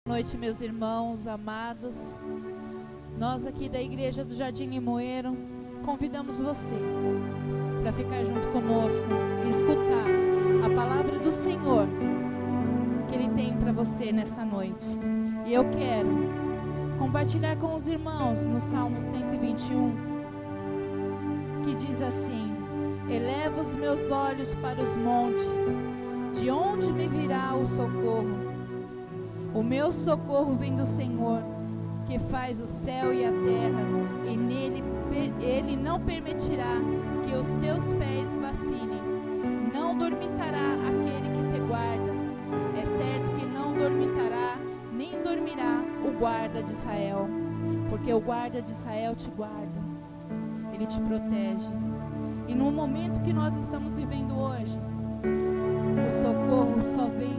Boa noite, meus irmãos amados. Nós aqui da Igreja do Jardim Limoeiro convidamos você para ficar junto conosco e escutar a palavra do Senhor que Ele tem para você nessa noite. E eu quero compartilhar com os irmãos no Salmo 121, que diz assim: eleva os meus olhos para os montes, de onde me virá o socorro? O meu socorro vem do Senhor, que faz o céu e a terra, e nele Ele não permitirá que os teus pés vacilem. Não dormitará aquele que te guarda. É certo que não dormitará, nem dormirá o guarda de Israel, porque o guarda de Israel te guarda, Ele te protege. E no momento que nós estamos vivendo hoje, o socorro só vem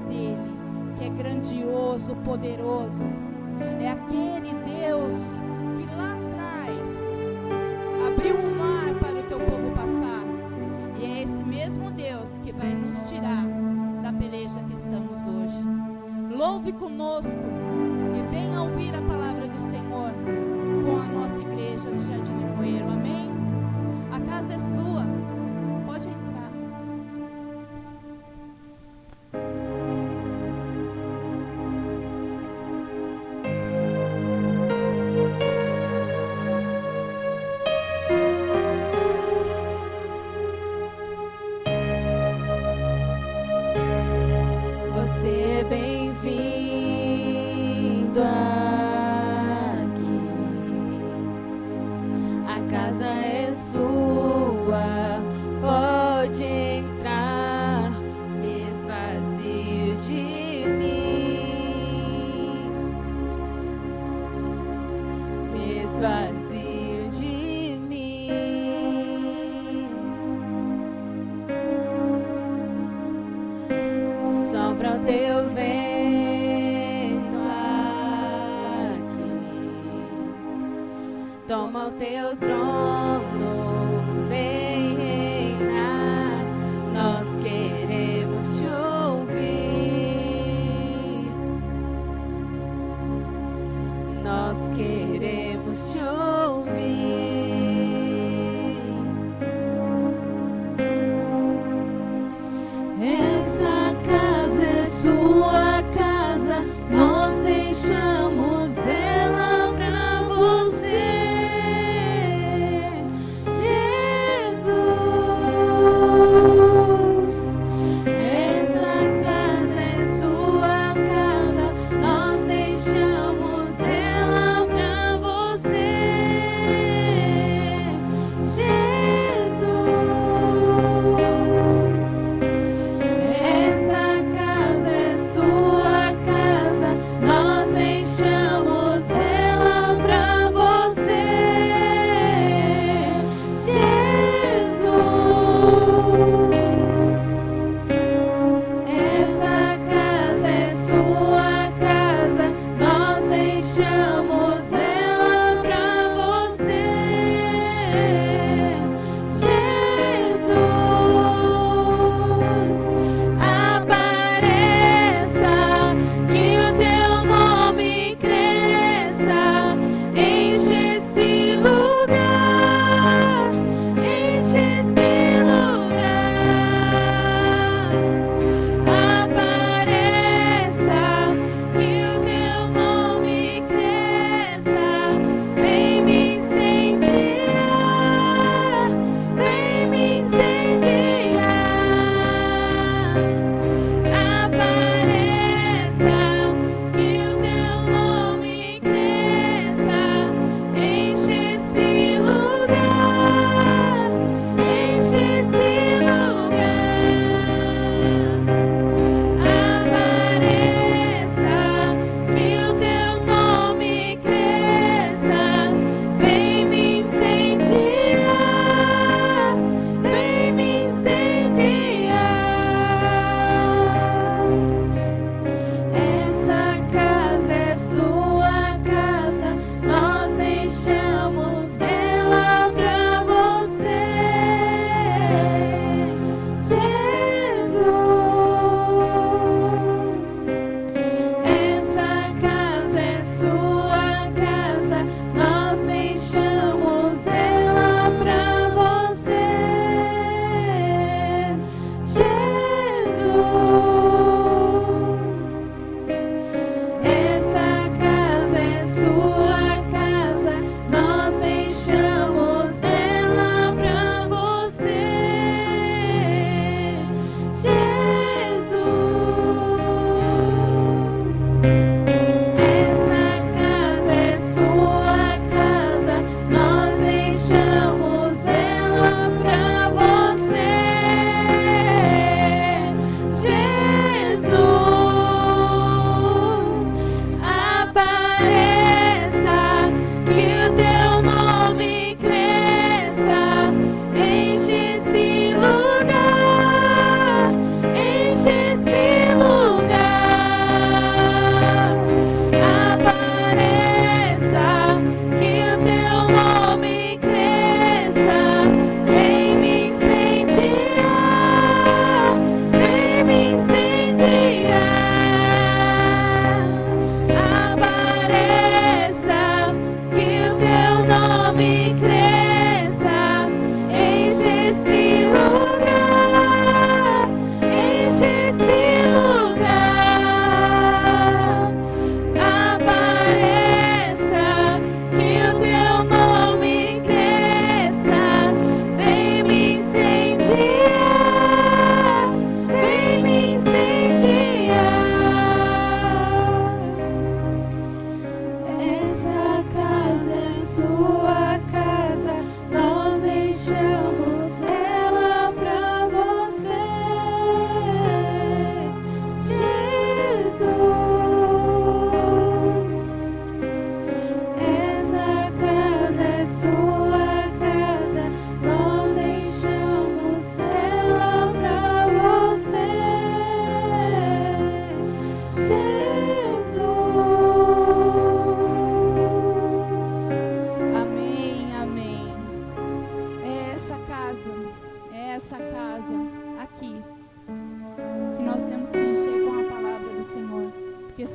dEle, que é grandioso, poderoso. É aquele Deus que lá atrás abriu um mar para o teu povo passar. E é esse mesmo Deus que vai nos tirar da peleja que estamos hoje. Louve conosco e venha ouvir a palavra do Senhor com a nossa igreja do Jardim Limoeiro. Amém? A casa é sua. Pode entrar. Toma o teu trono, vem reinar. Nós queremos te ouvir. Nós queremos te ouvir. Essa casa é sua casa. Nós deixamos ela pra você.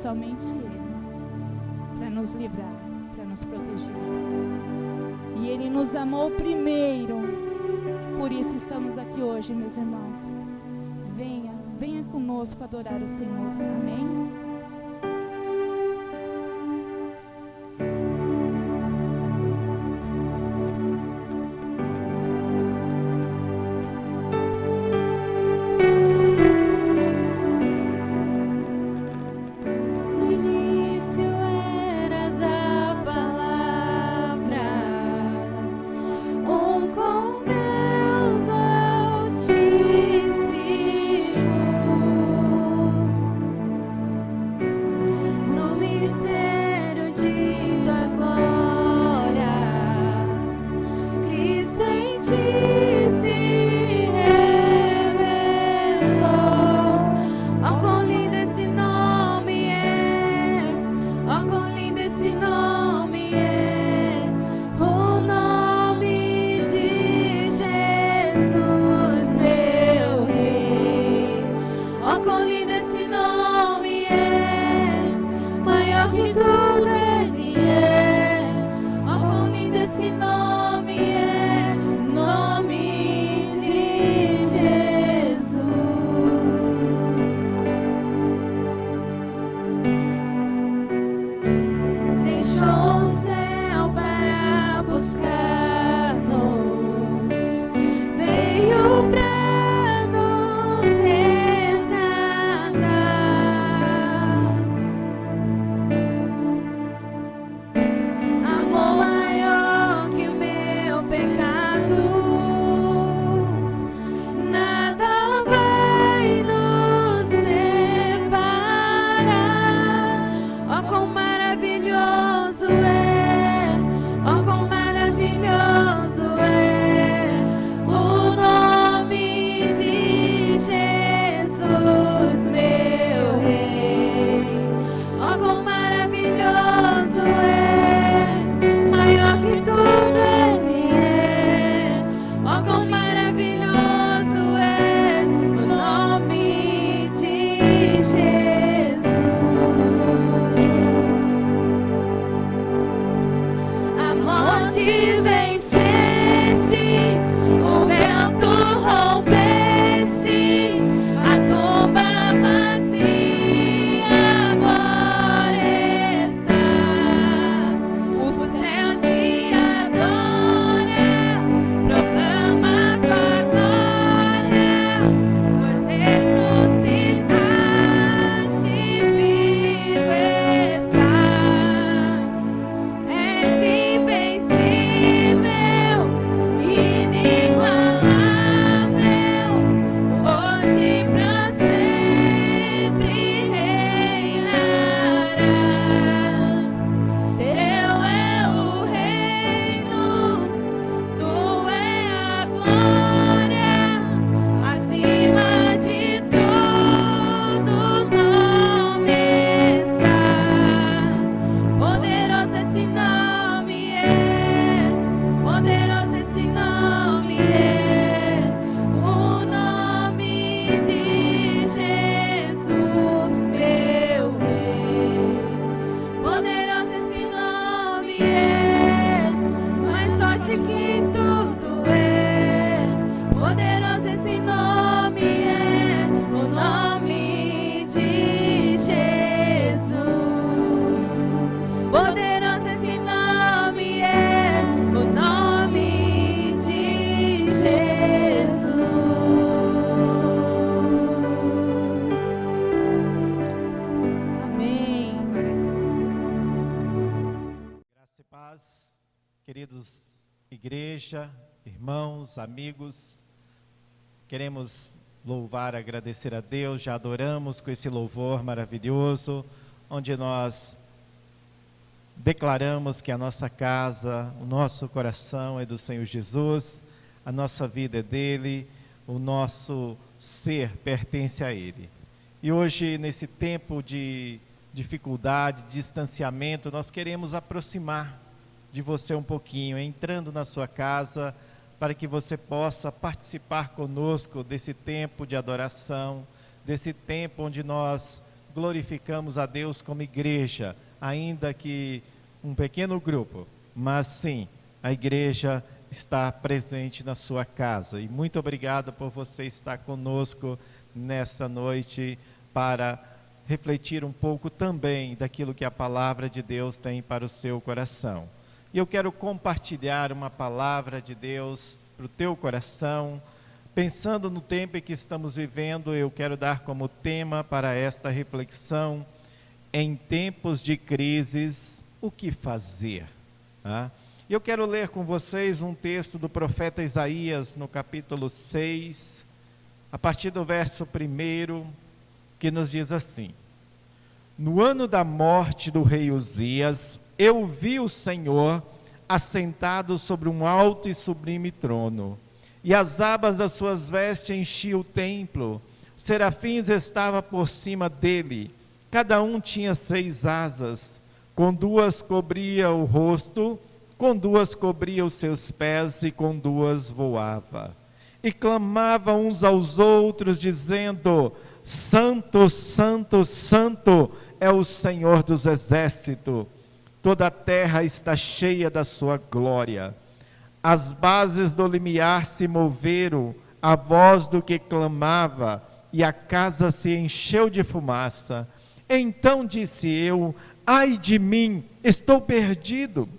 somente Ele, para nos livrar, para nos proteger. E Ele nos amou primeiro, por isso estamos aqui hoje, meus irmãos. Venha conosco adorar o Senhor, amém? Queridos igreja, irmãos, amigos, queremos louvar, agradecer a Deus, já adoramos com esse louvor maravilhoso, onde nós declaramos que a nossa casa, o nosso coração é do Senhor Jesus, a nossa vida é dele, o nosso ser pertence a ele. E hoje, nesse tempo de dificuldade, distanciamento, nós queremos aproximar de você um pouquinho, entrando na sua casa, para que você possa participar conosco desse tempo de adoração, desse tempo onde nós glorificamos a Deus como igreja, ainda que um pequeno grupo, mas sim, a igreja está presente na sua casa. E muito obrigado por você estar conosco nesta noite para refletir um pouco também daquilo que a palavra de Deus tem para o seu coração. E eu quero compartilhar uma palavra de Deus para o teu coração. Pensando no tempo em que estamos vivendo, eu quero dar como tema para esta reflexão: em tempos de crises, o que fazer? Eu quero ler com vocês um texto do profeta Isaías, no capítulo 6, a partir do verso 1, que nos diz assim: no ano da morte do rei Uzias, eu vi o Senhor assentado sobre um alto e sublime trono, e as abas das suas vestes enchiam o templo. Serafins estavam por cima dele, cada um tinha 6 asas, com 2 cobria o rosto, com 2 cobria os seus pés, e com 2 voava. E clamava uns aos outros, dizendo: Santo, Santo, Santo é o Senhor dos exércitos, toda a terra está cheia da sua glória. As bases do limiar se moveram, a voz do que clamava, e a casa se encheu de fumaça. Então disse eu: ai de mim, estou perdido,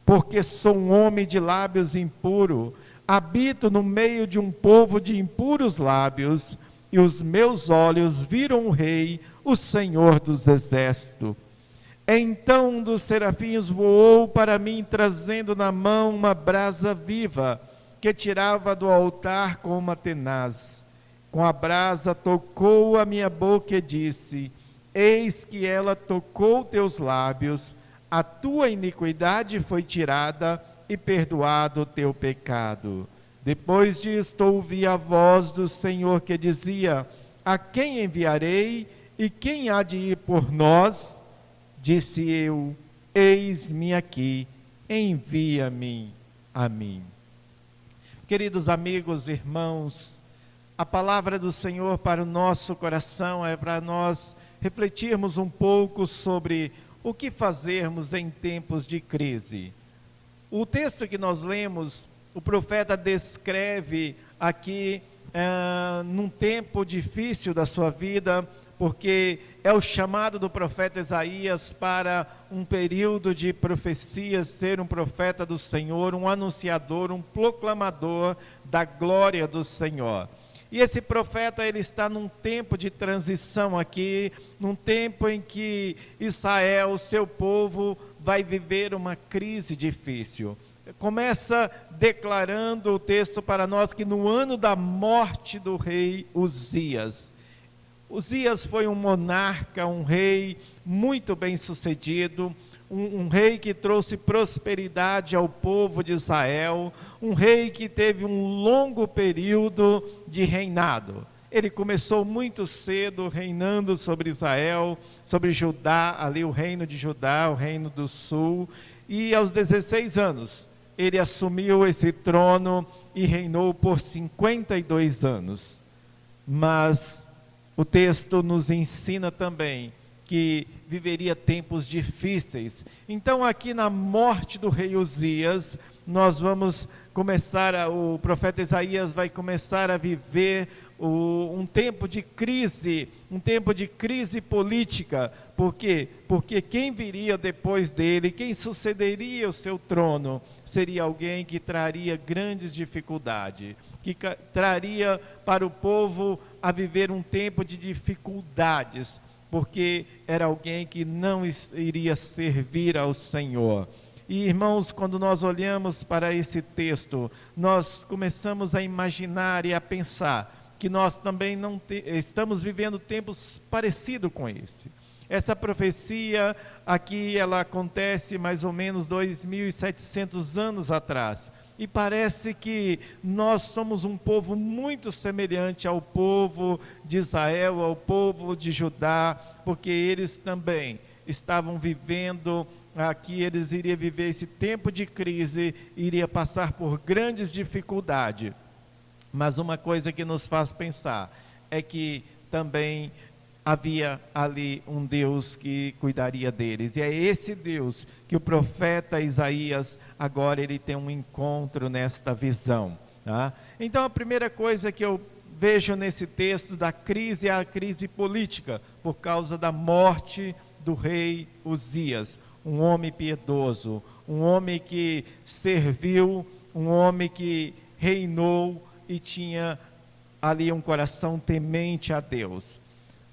porque sou um homem de lábios impuros, habito no meio de um povo de impuros lábios, e os meus olhos viram o Rei, o Senhor dos exércitos. Então um dos serafins voou para mim, trazendo na mão uma brasa viva, que tirava do altar com uma tenaz. Com a brasa tocou a minha boca e disse: eis que ela tocou teus lábios, a tua iniquidade foi tirada e perdoado o teu pecado. Depois disto ouvi a voz do Senhor que dizia: a quem enviarei e quem há de ir por nós? Disse eu: eis-me aqui, envia-me a mim. Queridos amigos, irmãos, a palavra do Senhor para o nosso coração é para nós refletirmos um pouco sobre o que fazermos em tempos de crise. O texto que nós lemos, o profeta descreve aqui num tempo difícil da sua vida, porque é o chamado do profeta Isaías para um período de profecias, ser um profeta do Senhor, um anunciador, um proclamador da glória do Senhor. E esse profeta, ele está num tempo de transição aqui, num tempo em que Israel, o seu povo, vai viver uma crise difícil. Começa declarando o texto para nós que no ano da morte do rei Uzias. Uzias foi um monarca, um rei muito bem sucedido, um rei que trouxe prosperidade ao povo de Israel, um rei que teve um longo período de reinado. Ele começou muito cedo reinando sobre Israel, sobre Judá, ali o reino de Judá, o reino do sul, e aos 16 anos ele assumiu esse trono e reinou por 52 anos. Mas o texto nos ensina também que viveria tempos difíceis. Então aqui na morte do rei Uzias, nós vamos começar, o profeta Isaías vai começar a viver um tempo de crise política. Por quê? Porque quem viria depois dele, quem sucederia o seu trono, seria alguém que traria grandes dificuldades, que traria para o povo a viver um tempo de dificuldades, porque era alguém que não iria servir ao Senhor. E irmãos, quando nós olhamos para esse texto, nós começamos a imaginar e a pensar que nós também estamos vivendo tempos parecidos com esse. Essa profecia aqui, ela acontece mais ou menos 2.700 anos atrás. E parece que nós somos um povo muito semelhante ao povo de Israel, ao povo de Judá, porque eles também estavam vivendo aqui, eles iriam viver esse tempo de crise, iria passar por grandes dificuldades. Mas uma coisa que nos faz pensar é que também havia ali um Deus que cuidaria deles. E é esse Deus que o profeta Isaías, agora ele tem um encontro nesta visão. Tá? Então a primeira coisa que eu vejo nesse texto da crise é a crise política, por causa da morte do rei Uzias, um homem piedoso, um homem que serviu, um homem que reinou e tinha ali um coração temente a Deus.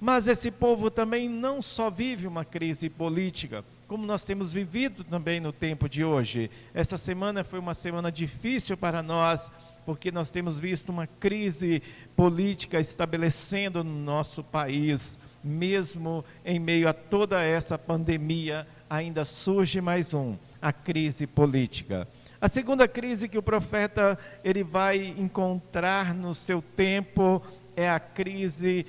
Mas esse povo também não só vive uma crise política, como nós temos vivido também no tempo de hoje. Essa semana foi uma semana difícil para nós, porque nós temos visto uma crise política estabelecendo no nosso país. Mesmo em meio a toda essa pandemia, ainda surge mais a crise política. A segunda crise que o profeta ele vai encontrar no seu tempo é a crise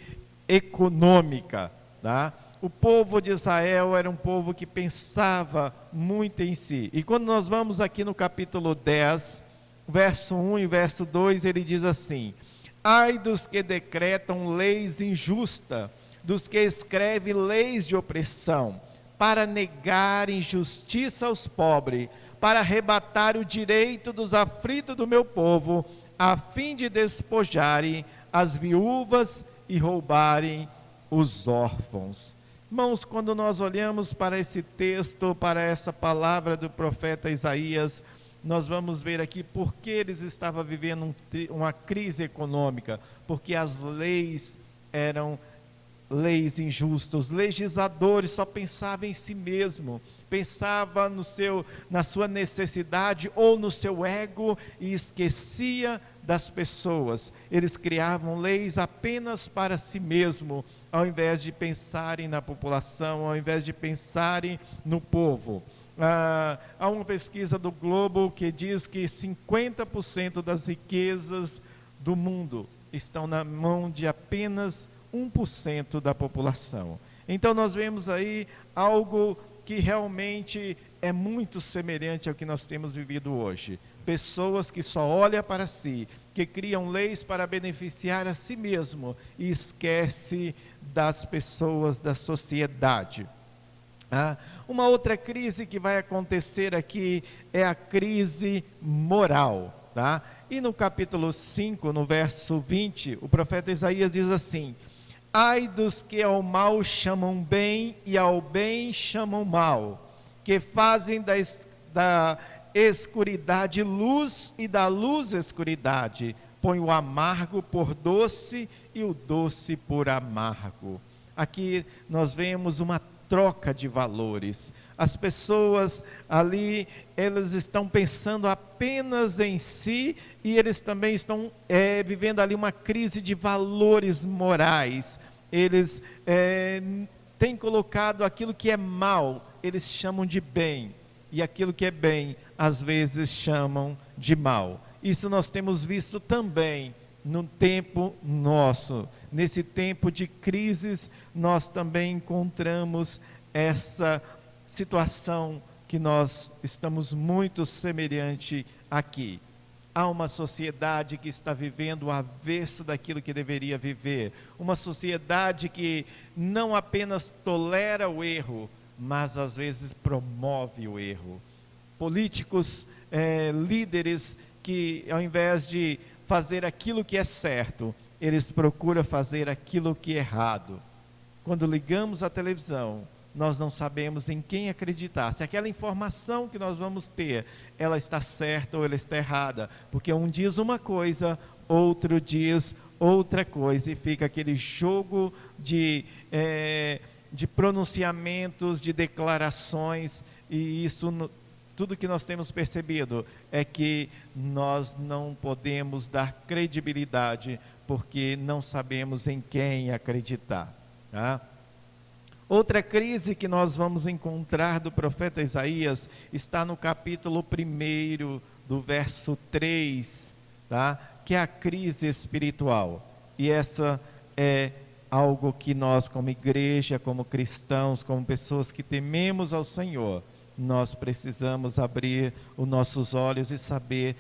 econômica. Tá? O povo de Israel era um povo que pensava muito em si. E quando nós vamos aqui no capítulo 10, verso 1 e verso 2, ele diz assim: ai dos que decretam leis injustas, dos que escrevem leis de opressão, para negarem justiça aos pobres, para arrebatar o direito dos aflitos do meu povo, a fim de despojarem as viúvas e roubarem os órfãos. Irmãos, quando nós olhamos para esse texto, para essa palavra do profeta Isaías, nós vamos ver aqui por que eles estavam vivendo uma crise econômica, porque as leis eram leis injustas. Os legisladores só pensavam em si mesmo, pensava na sua necessidade ou no seu ego e esquecia das pessoas. Eles criavam leis apenas para si mesmo, ao invés de pensarem na população, ao invés de pensarem no povo. Há uma pesquisa do Globo que diz que 50% das riquezas do mundo estão na mão de apenas 1% da população. Então nós vemos aí algo que realmente é muito semelhante ao que nós temos vivido hoje. Pessoas que só olham para si, que criam leis para beneficiar a si mesmo e esquece das pessoas da sociedade. Uma outra crise que vai acontecer aqui é a crise moral. Tá? E no capítulo 5, no verso 20, o profeta Isaías diz assim: ai dos que ao mal chamam bem e ao bem chamam mal, que fazem da escuridade luz e da luz escuridade, põe o amargo por doce e o doce por amargo. Aqui nós vemos uma troca de valores. As pessoas ali, elas estão pensando apenas em si e eles também estão vivendo ali uma crise de valores morais. Eles têm colocado aquilo que é mal, eles chamam de bem, e aquilo que é bem, às vezes chamam de mal. Isso nós temos visto também no tempo nosso. Nesse tempo de crises, nós também encontramos essa situação que nós estamos muito semelhante aqui. Há uma sociedade que está vivendo o avesso daquilo que deveria viver. Uma sociedade que não apenas tolera o erro, mas às vezes promove o erro. Políticos, líderes que ao invés de fazer aquilo que é certo, eles procuram fazer aquilo que é errado. Quando ligamos a televisão, nós não sabemos em quem acreditar, se aquela informação que nós vamos ter, ela está certa ou ela está errada, porque um diz uma coisa, outro diz outra coisa, e fica aquele jogo de pronunciamentos, de declarações, e isso, tudo que nós temos percebido é que nós não podemos dar credibilidade, porque não sabemos em quem acreditar. Tá? Outra crise que nós vamos encontrar do profeta Isaías está no capítulo 1 do verso 3, tá? Que é a crise espiritual. E essa é algo que nós, como igreja, como cristãos, como pessoas que tememos ao Senhor, nós precisamos abrir os nossos olhos e saber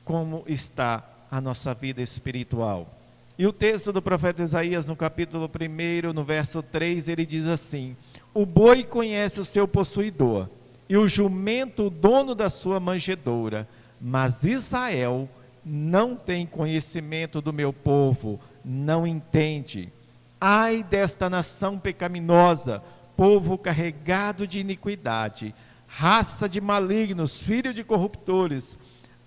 como está a nossa vida espiritual. E o texto do profeta Isaías, no capítulo 1, no verso 3, ele diz assim: o boi conhece o seu possuidor, e o jumento o dono da sua manjedoura, mas Israel não tem conhecimento do meu povo, não entende. Ai desta nação pecaminosa, povo carregado de iniquidade, raça de malignos, filho de corruptores,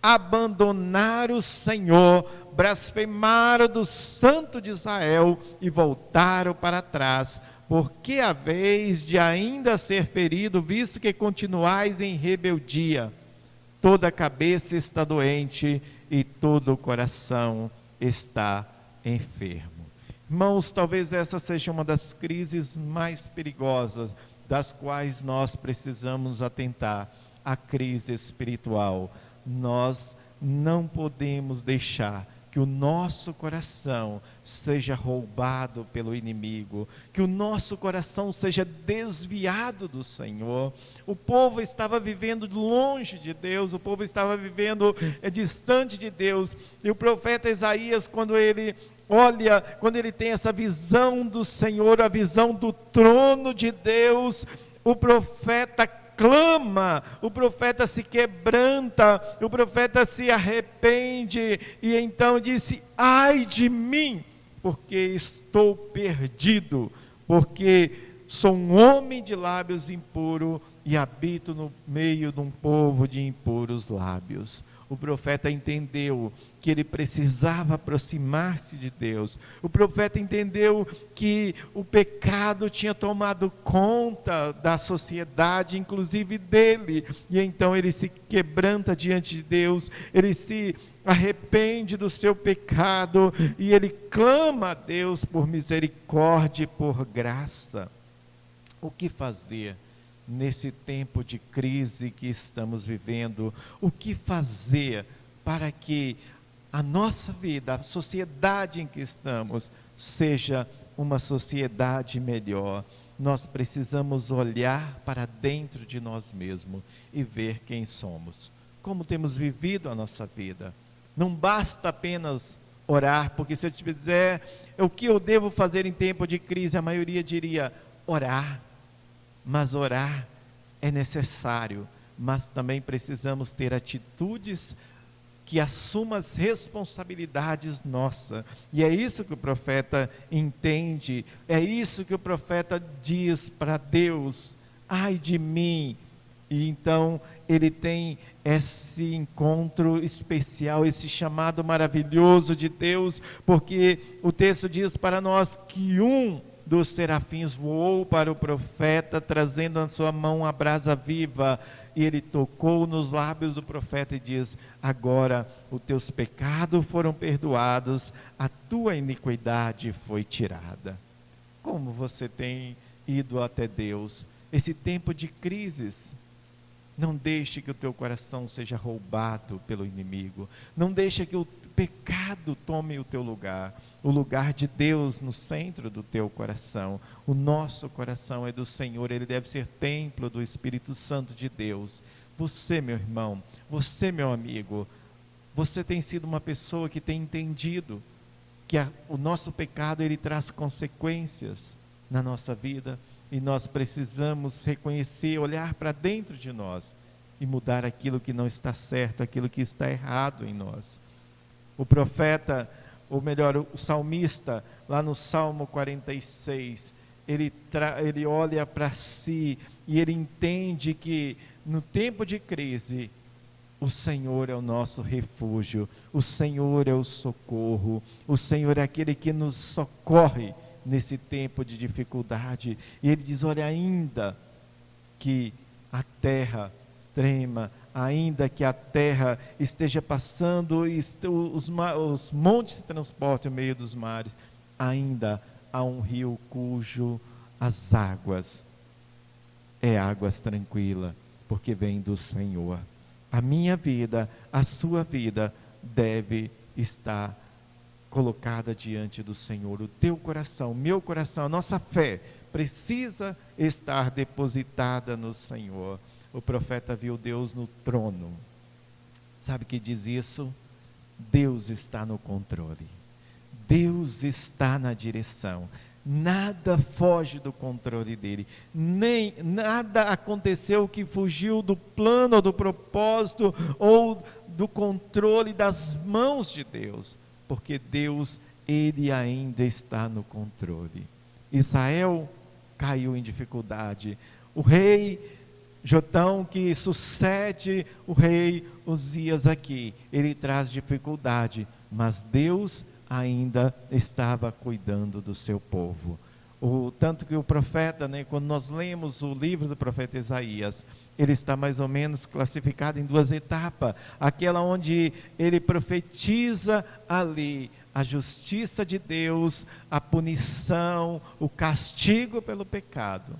abandonaram o Senhor, blasfemaram do Santo de Israel e voltaram para trás. Porque a vez de ainda ser ferido, visto que continuais em rebeldia, toda a cabeça está doente e todo o coração está enfermo. Irmãos, talvez essa seja uma das crises mais perigosas, das quais nós precisamos atentar, a crise espiritual. Nós não podemos deixar que o nosso coração seja roubado pelo inimigo, que o nosso coração seja desviado do Senhor. O povo estava vivendo longe de Deus, o povo estava vivendo distante de Deus, e o profeta Isaías, quando ele olha, quando ele tem essa visão do Senhor, a visão do trono de Deus, o profeta clama, o profeta se quebranta, o profeta se arrepende, e então disse: ai de mim, porque estou perdido, porque sou um homem de lábios impuros e habito no meio de um povo de impuros lábios. O profeta entendeu que ele precisava aproximar-se de Deus. O profeta entendeu que o pecado tinha tomado conta da sociedade, inclusive dele. E então ele se quebranta diante de Deus, ele se arrepende do seu pecado e ele clama a Deus por misericórdia e por graça. O que fazer nesse tempo de crise que estamos vivendo? O que fazer para que a nossa vida, a sociedade em que estamos, seja uma sociedade melhor? Nós precisamos olhar para dentro de nós mesmos e ver quem somos, como temos vivido a nossa vida. Não basta apenas orar, porque se eu te dizer o que eu devo fazer em tempo de crise, a maioria diria orar. Mas orar é necessário, mas também precisamos ter atitudes que assumam as responsabilidades nossas. E é isso que o profeta entende, é isso que o profeta diz para Deus: ai de mim. E então ele tem esse encontro especial, esse chamado maravilhoso de Deus, porque o texto diz para nós que um dos serafins voou para o profeta, trazendo na sua mão a brasa viva, e ele tocou nos lábios do profeta e diz: agora os teus pecados foram perdoados, a tua iniquidade foi tirada. Como você tem ido até Deus? Esse tempo de crises, não deixe que o teu coração seja roubado pelo inimigo, não deixe que o pecado tome o teu lugar, o lugar de Deus no centro do teu coração. O nosso coração é do Senhor, ele deve ser templo do Espírito Santo de Deus. Você, meu irmão, você, meu amigo, você tem sido uma pessoa que tem entendido que o nosso pecado, ele traz consequências na nossa vida, e nós precisamos reconhecer, olhar para dentro de nós e mudar aquilo que não está certo, aquilo que está errado em nós. O profeta, ou melhor, o salmista, lá no Salmo 46, ele olha para si e ele entende que no tempo de crise, o Senhor é o nosso refúgio, o Senhor é o socorro, o Senhor é aquele que nos socorre nesse tempo de dificuldade. E ele diz: olha, ainda que a terra trema, ainda que a terra esteja passando, os montes se transportem no meio dos mares, ainda há um rio cujo as águas é águas tranquilas, porque vem do Senhor. A minha vida, a sua vida deve estar colocada diante do Senhor. O teu coração, o meu coração, a nossa fé precisa estar depositada no Senhor. O profeta viu Deus no trono. Sabe o que diz isso? Deus está no controle. Deus está na direção. Nada foge do controle dele, nem nada aconteceu que fugiu do plano, ou do propósito, ou do controle das mãos de Deus, porque Deus, ele ainda está no controle. Israel caiu em dificuldade. O rei Jotão, que sucede o rei Uzias aqui, ele traz dificuldade, mas Deus ainda estava cuidando do seu povo. Tanto que o profeta, quando nós lemos o livro do profeta Isaías, ele está mais ou menos classificado em duas etapas. Aquela onde ele profetiza ali a justiça de Deus, a punição, o castigo pelo pecado.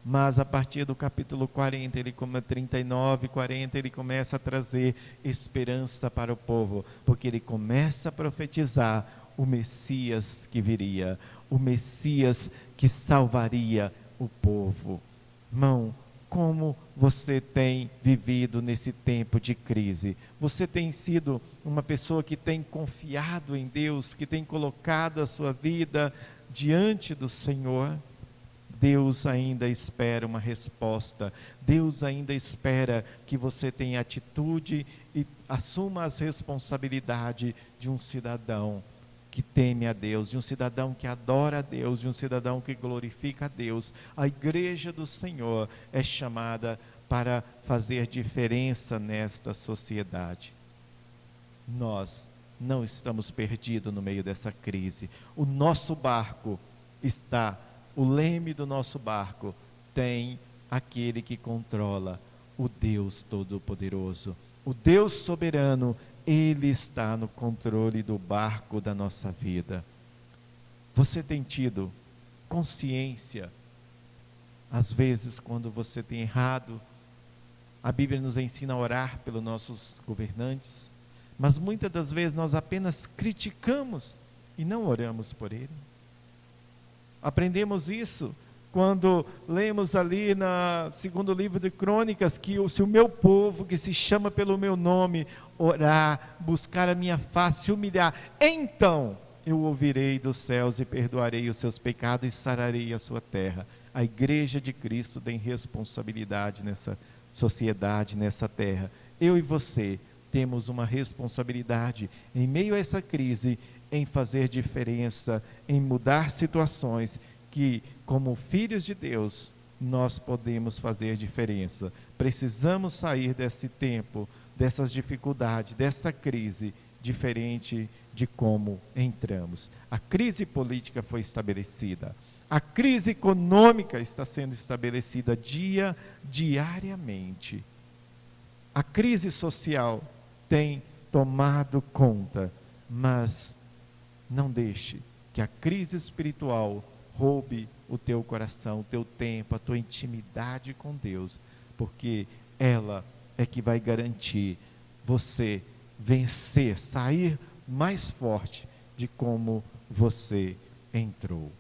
Mas a partir do capítulo 40, 39, 40, ele começa a trazer esperança para o povo, porque ele começa a profetizar o Messias que viria, o Messias que salvaria o povo. Irmão, como você tem vivido nesse tempo de crise? Você tem sido uma pessoa que tem confiado em Deus, que tem colocado a sua vida diante do Senhor? Deus ainda espera uma resposta. Deus ainda espera que você tenha atitude e assuma as responsabilidades de um cidadão que teme a Deus, de um cidadão que adora a Deus, de um cidadão que glorifica a Deus. A igreja do Senhor é chamada para fazer diferença nesta sociedade. Nós não estamos perdidos no meio dessa crise. O nosso barco está, o leme do nosso barco tem aquele que controla, o Deus Todo-Poderoso, o Deus soberano. Ele está no controle do barco da nossa vida. Você tem tido consciência, às vezes, quando você tem errado? A Bíblia nos ensina a orar pelos nossos governantes, mas muitas das vezes nós apenas criticamos e não oramos por ele. Aprendemos isso quando lemos ali no segundo livro de Crônicas, que se o meu povo, que se chama pelo meu nome, orar, buscar a minha face, se humilhar, então eu ouvirei dos céus e perdoarei os seus pecados e sararei a sua terra. A igreja de Cristo tem responsabilidade nessa sociedade, nessa terra. Eu e você temos uma responsabilidade em meio a essa crise, em fazer diferença, em mudar situações que, como filhos de Deus, nós podemos fazer diferença. Precisamos sair desse tempo, dessas dificuldades, dessa crise, diferente de como entramos. A crise política foi estabelecida, a crise econômica está sendo estabelecida diariamente. A crise social tem tomado conta, mas não deixe que a crise espiritual roube o teu coração, o teu tempo, a tua intimidade com Deus, porque ela é que vai garantir você vencer, sair mais forte de como você entrou.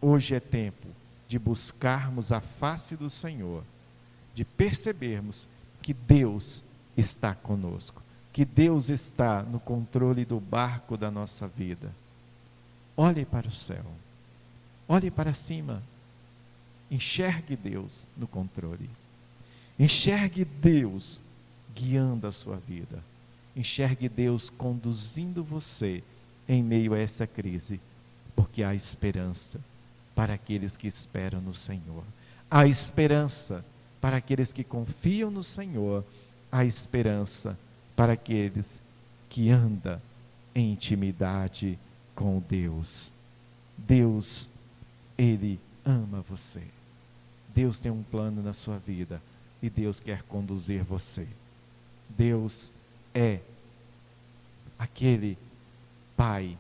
Hoje é tempo de buscarmos a face do Senhor, de percebermos que Deus está conosco, que Deus está no controle do barco da nossa vida. Olhe para o céu. Olhe para cima, enxergue Deus no controle, enxergue Deus guiando a sua vida, enxergue Deus conduzindo você em meio a essa crise, porque há esperança para aqueles que esperam no Senhor, há esperança para aqueles que confiam no Senhor, há esperança para aqueles que andam em intimidade com Deus. Deus, Ele ama você. Deus tem um plano na sua vida e Deus quer conduzir você. Deus é aquele Pai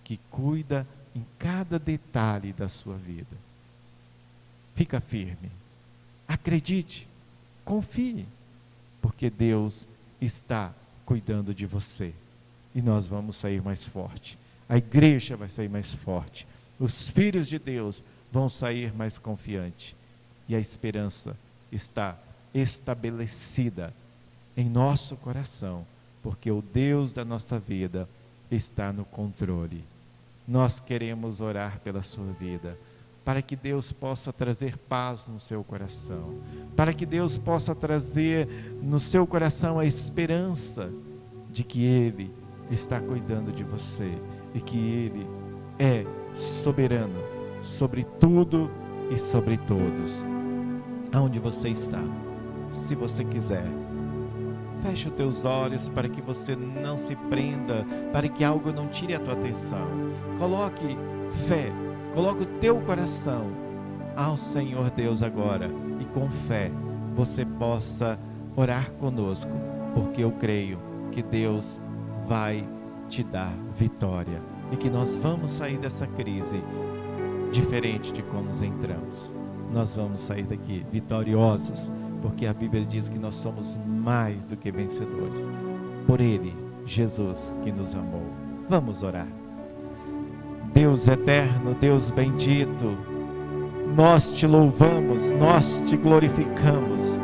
que cuida em cada detalhe da sua vida. Fica firme, acredite, confie, porque Deus está cuidando de você e nós vamos sair mais forte. A igreja vai sair mais forte. Os filhos de Deus vão sair mais confiantes. E a esperança está estabelecida em nosso coração, porque o Deus da nossa vida está no controle. nós queremos orar pela sua vida, para que Deus possa trazer paz no seu coração, para que Deus possa trazer no seu coração a esperança de que Ele está cuidando de você e que Ele é soberano sobre tudo e sobre todos. Aonde você está, se você quiser, feche os teus olhos para que você não se prenda, para que algo não tire a tua atenção. Coloque fé, coloque o teu coração ao Senhor Deus agora, e com fé você possa orar conosco, porque eu creio que Deus vai te dar vitória e que nós vamos sair dessa crise diferente de como nos entramos. Nós vamos sair daqui vitoriosos, porque a Bíblia diz que nós somos mais do que vencedores por Ele, Jesus, que nos amou. Vamos orar. Deus eterno, Deus bendito, nós te louvamos, nós te glorificamos,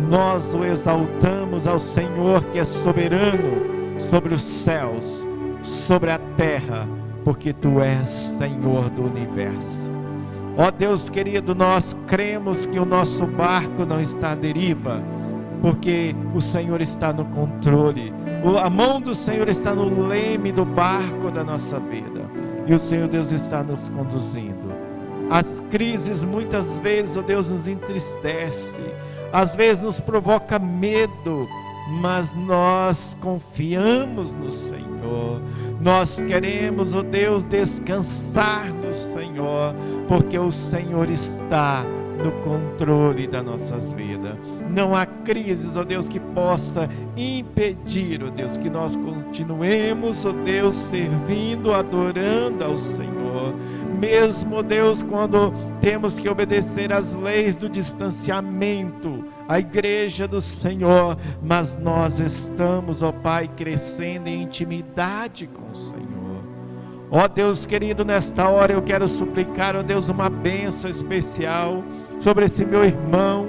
nós o exaltamos ao Senhor, que é soberano sobre os céus, sobre a terra, porque Tu és Senhor do universo. Ó Deus querido, nós cremos que o nosso barco não está à deriva, porque o Senhor está no controle, a mão do Senhor está no leme do barco da nossa vida, e o Senhor Deus está nos conduzindo. As crises muitas vezes, ó Deus, nos entristece, às vezes nos provoca medo, mas nós confiamos no Senhor. Nós queremos, ó Deus, descansar no Senhor, porque o Senhor está no controle das nossas vidas. Não há crises, ó Deus, que possa impedir, ó Deus, que nós continuemos, ó Deus, servindo, adorando ao Senhor. Mesmo, ó Deus, quando temos que obedecer às leis do distanciamento, a igreja do Senhor, mas nós estamos, ó Pai, crescendo em intimidade com o Senhor. Ó Deus querido, nesta hora eu quero suplicar, ó Deus, uma bênção especial sobre esse meu irmão,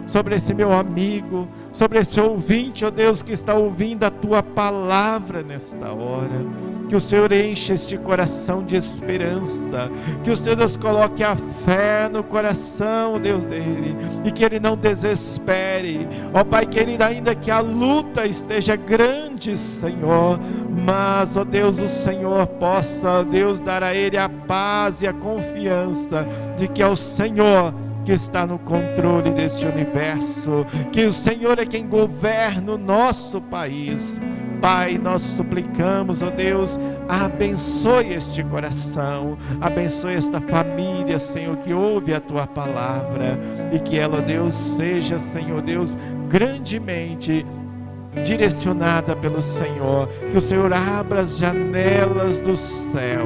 sobre esse meu amigo, sobre esse ouvinte, ó Deus, que está ouvindo a Tua palavra nesta hora. Que o Senhor enche este coração de esperança, que o Senhor Deus coloque a fé no coração, Deus, dele, e que ele não desespere, ó Pai querido, ainda que a luta esteja grande, Senhor, mas, ó Deus, o Senhor possa, Deus, dar a ele a paz e a confiança de que é o Senhor que está no controle deste universo, que o Senhor é quem governa o nosso país. Pai, nós suplicamos, ó Deus, abençoe este coração, abençoe esta família, Senhor, que ouve a Tua palavra, e que ela, ó Deus, seja, Senhor Deus, grandemente direcionada pelo Senhor. Que o Senhor abra as janelas do céu,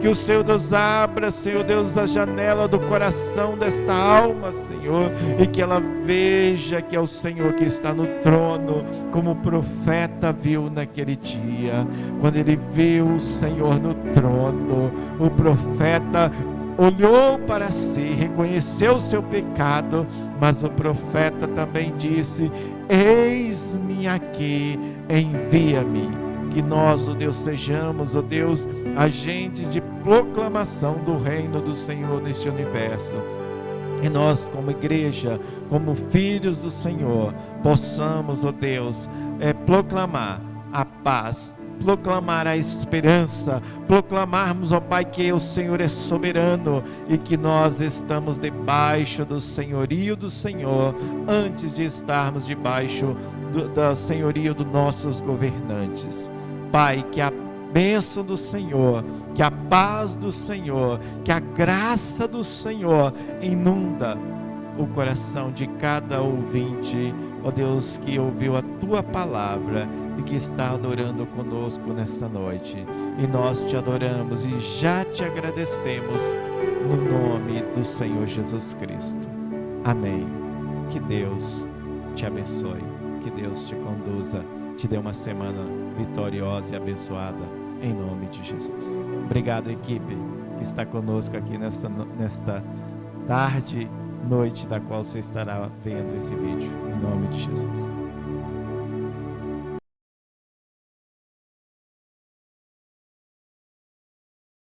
que o Senhor Deus abra, Senhor Deus, a janela do coração desta alma, Senhor, e que ela veja que é o Senhor que está no trono, como o profeta viu naquele dia. Quando ele viu o Senhor no trono, o profeta olhou para si, reconheceu o seu pecado, mas o profeta também disse: eis-me aqui, envia-me. Que nós, ó Deus, sejamos, ó Deus, agentes de proclamação do reino do Senhor neste universo. E nós, como igreja, como filhos do Senhor, possamos, ó Deus, proclamar a paz, proclamar a esperança, proclamarmos, ó Pai, que o Senhor é soberano e que nós estamos debaixo do senhorio do Senhor, antes de estarmos debaixo do senhorio dos nossos governantes. Pai, que a bênção do Senhor, que a paz do Senhor, que a graça do Senhor inunda o coração de cada ouvinte, ó Deus, que ouviu a Tua palavra e que está adorando conosco nesta noite. E nós te adoramos e já te agradecemos no nome do Senhor Jesus Cristo. Amém. Que Deus te abençoe, que Deus te conduza, te dê uma semana vitoriosa e abençoada, em nome de Jesus. Obrigado, equipe, que está conosco aqui nesta tarde, noite, da qual você estará vendo esse vídeo, em nome de Jesus.